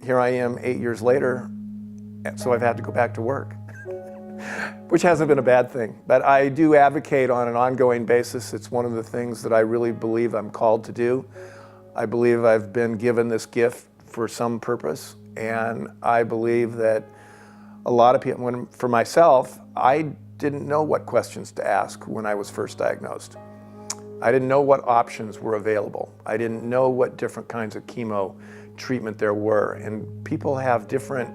here I am 8 years later, and so I've had to go back to work, which hasn't been a bad thing. But I do advocate on an ongoing basis. It's one of the things that I really believe I'm called to do. I believe I've been given this gift for some purpose, and I believe that a lot of people, for myself, I didn't know what questions to ask when I was first diagnosed. I didn't know what options were available. I didn't know what different kinds of chemo treatment there were. And people have different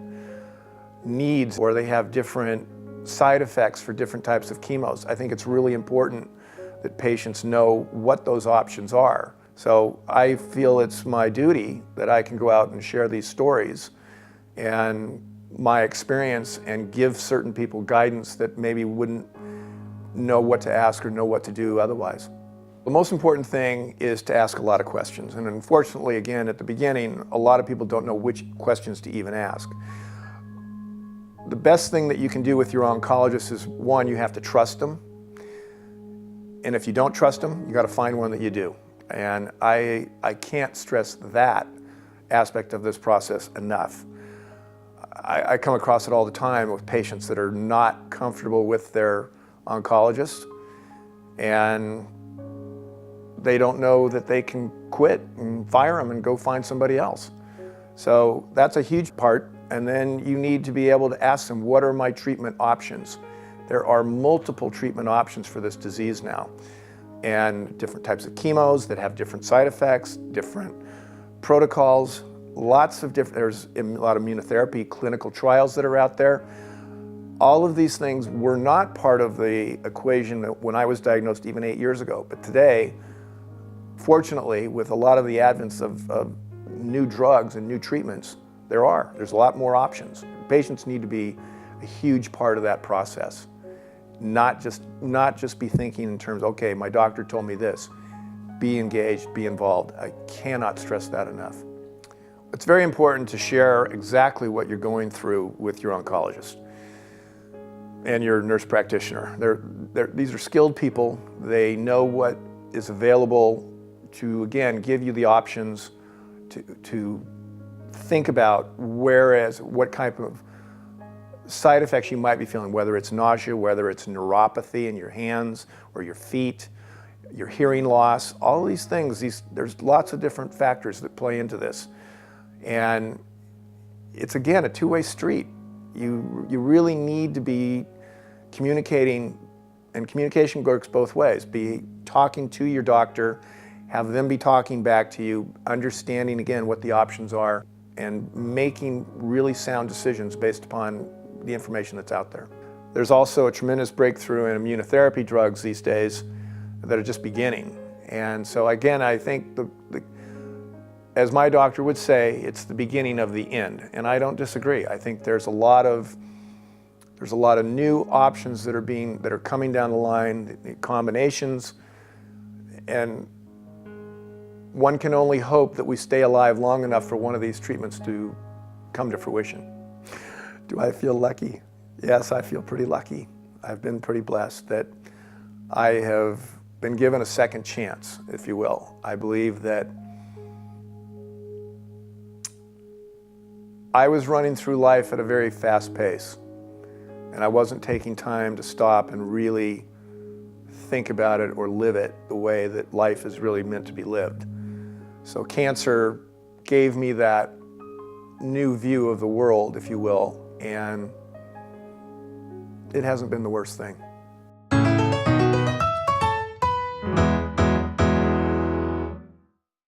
needs, or they have different side effects for different types of chemos. I think it's really important that patients know what those options are. So I feel it's my duty that I can go out and share these stories and my experience and give certain people guidance that maybe wouldn't know what to ask or know what to do otherwise. The most important thing is to ask a lot of questions. And unfortunately, again, at the beginning, a lot of people don't know which questions to even ask. The best thing that you can do with your oncologist is, one, you have to trust them. And if you don't trust them, you got to find one that you do. And I can't stress that aspect of this process enough. I come across it all the time with patients that are not comfortable with their oncologist, and they don't know that they can quit and fire them and go find somebody else. So that's a huge part. And then you need to be able to ask them, what are my treatment options? There are multiple treatment options for this disease now, and different types of chemos that have different side effects, different protocols, there's a lot of immunotherapy clinical trials that are out there. All of these things were not part of the equation when I was diagnosed even 8 years ago. But today, fortunately, with a lot of the advents of new drugs and new treatments, there's a lot more options. Patients need to be a huge part of that process. Not just be thinking in terms, okay, my doctor told me this. Be engaged, be involved. I cannot stress that enough. It's very important to share exactly what you're going through with your oncologist and your nurse practitioner. These are skilled people. They know what is available to, again, give you the options to think about, what type of side effects you might be feeling, whether it's nausea, whether it's neuropathy in your hands or your feet, your hearing loss, all these things. There's lots of different factors that play into this. And it's, again, a two-way street. You really need to be communicating, and communication works both ways. Be talking to your doctor, have them be talking back to you, understanding, again, what the options are, and making really sound decisions based upon the information that's out there. There's also a tremendous breakthrough in immunotherapy drugs these days that are just beginning. And so, again, I think as my doctor would say, it's the beginning of the end, and I don't disagree. I think there's a lot of new options that are coming down the line, the combinations, and one can only hope that we stay alive long enough for one of these treatments to come to fruition. Do I feel lucky? Yes, I feel pretty lucky. I've been pretty blessed that I have been given a second chance, if you will. I believe that I was running through life at a very fast pace, and I wasn't taking time to stop and really think about it or live it the way that life is really meant to be lived. So cancer gave me that new view of the world, if you will, and it hasn't been the worst thing.